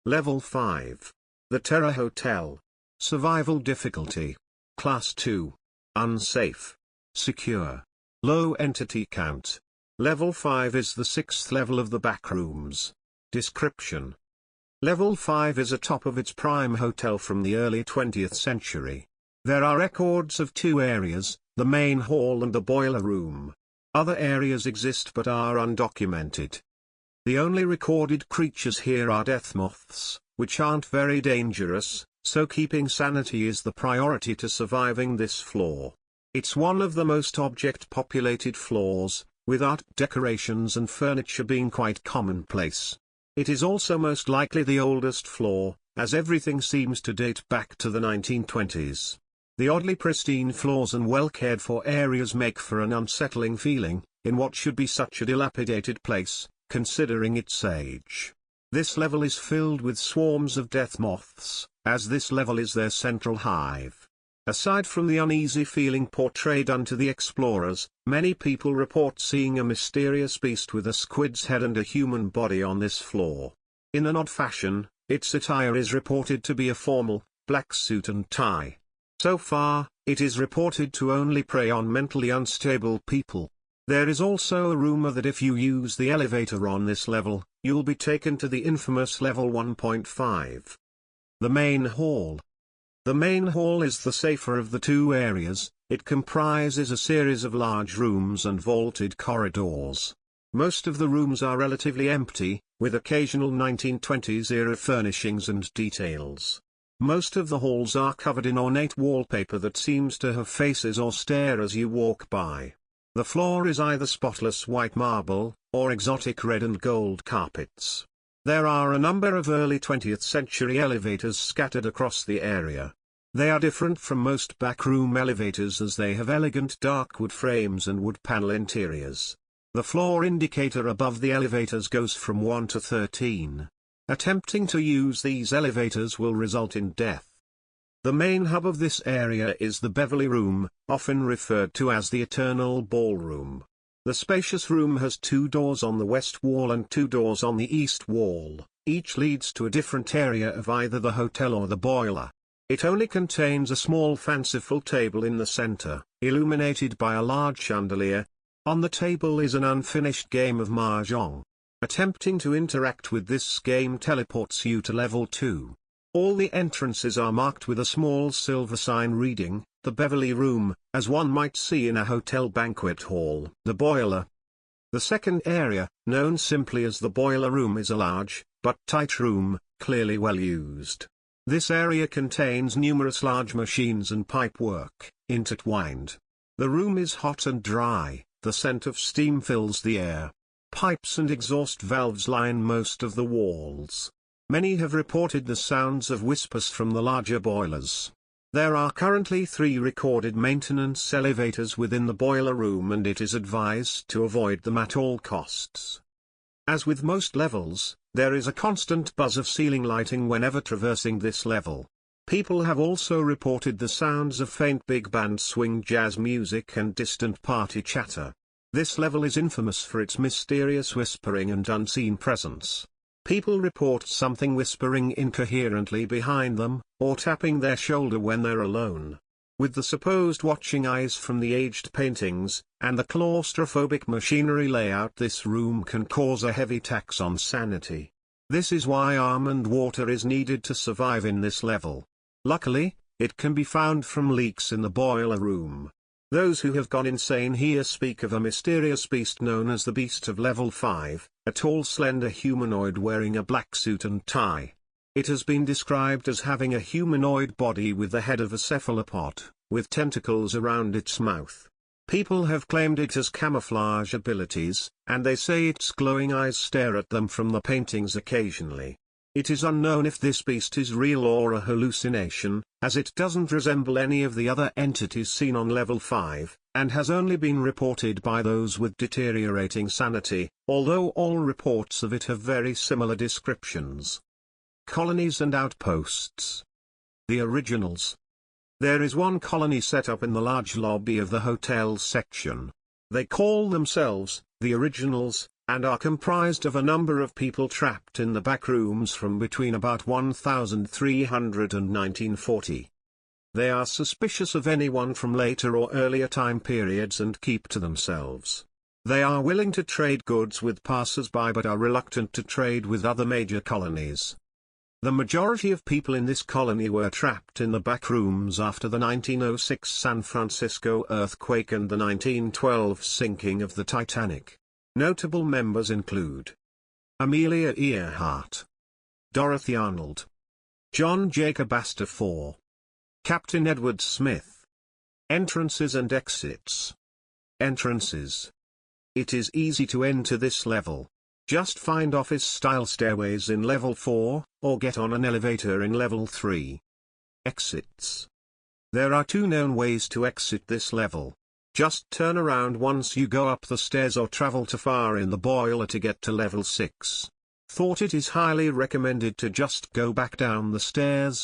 Level 5. The Terror Hotel. Survival difficulty. Class 2. Unsafe. Secure. Low entity count. Level 5 is the 6th level of the Backrooms. Description. Level 5 is a top of its prime hotel from the early 20th century. There are records of 2 areas, the main hall and the boiler room. Other areas exist but are undocumented. The only recorded creatures here are death moths, which aren't very dangerous, so keeping sanity is the priority to surviving this floor. It's one of the most object-populated floors, with art decorations and furniture being quite commonplace. It is also most likely the oldest floor, as everything seems to date back to the 1920s. The oddly pristine floors and well-cared-for areas make for an unsettling feeling, in what should be such a dilapidated place, considering its age. This level is filled with swarms of death moths, as this level is their central hive. Aside from the uneasy feeling portrayed unto the explorers, many people report seeing a mysterious beast with a squid's head and a human body on this floor. In an odd fashion, its attire is reported to be a formal, black suit and tie. So far, it is reported to only prey on mentally unstable people. There is also a rumor that if you use the elevator on this level, you'll be taken to the infamous level 1.5. The main hall. The main hall is the safer of the 2 areas. It comprises a series of large rooms and vaulted corridors. Most of the rooms are relatively empty, with occasional 1920s-era furnishings and details. Most of the halls are covered in ornate wallpaper that seems to have faces or stare as you walk by. The floor is either spotless white marble, or exotic red and gold carpets. There are a number of early 20th century elevators scattered across the area. They are different from most backroom elevators as they have elegant dark wood frames and wood panel interiors. The floor indicator above the elevators goes from 1 to 13. Attempting to use these elevators will result in death. The main hub of this area is the Beverly Room, often referred to as the Eternal Ballroom. The spacious room has 2 doors on the west wall and 2 doors on the east wall, each leads to a different area of either the hotel or the boiler. It only contains a small fanciful table in the center, illuminated by a large chandelier. On the table is an unfinished game of mahjong. Attempting to interact with this game teleports you to level 2. All the entrances are marked with a small silver sign reading, "The Beverly Room," as one might see in a hotel banquet hall. The boiler. The second area, known simply as the boiler room, is a large, but tight room, clearly well used. This area contains numerous large machines and pipework, intertwined. The room is hot and dry, the scent of steam fills the air. Pipes and exhaust valves line most of the walls. Many have reported the sounds of whispers from the larger boilers. There are currently 3 recorded maintenance elevators within the boiler room, and it is advised to avoid them at all costs. As with most levels, there is a constant buzz of ceiling lighting whenever traversing this level. People have also reported the sounds of faint big band swing jazz music and distant party chatter. This level is infamous for its mysterious whispering and unseen presence. People report something whispering incoherently behind them, or tapping their shoulder when they're alone. With the supposed watching eyes from the aged paintings, and the claustrophobic machinery layout, this room can cause a heavy tax on sanity. This is why almond water is needed to survive in this level. Luckily, it can be found from leaks in the boiler room. Those who have gone insane here speak of a mysterious beast known as the Beast of Level 5, a tall slender humanoid wearing a black suit and tie. It has been described as having a humanoid body with the head of a cephalopod, with tentacles around its mouth. People have claimed it has camouflage abilities, and they say its glowing eyes stare at them from the paintings occasionally. It is unknown if this beast is real or a hallucination, as it doesn't resemble any of the other entities seen on level 5, and has only been reported by those with deteriorating sanity, although all reports of it have very similar descriptions. Colonies and outposts. The originals. There is one colony set up in the large lobby of the hotel section. They call themselves the Originals, and are comprised of a number of people trapped in the backrooms from between about 1300 and 1940. They are suspicious of anyone from later or earlier time periods and keep to themselves. They are willing to trade goods with passers-by but are reluctant to trade with other major colonies. The majority of people in this colony were trapped in the backrooms after the 1906 San Francisco earthquake and the 1912 sinking of the Titanic. Notable members include Amelia Earhart, Dorothy Arnold, John Jacob Astor IV, Captain Edward Smith. Entrances and exits. Entrances. It is easy to enter this level. Just find office-style stairways in level 4, or get on an elevator in level 3. Exits. There are 2 known ways to exit this level. Just turn around once you go up the stairs or travel too far in the boiler to get to level 6. Thought it is highly recommended to just go back down the stairs,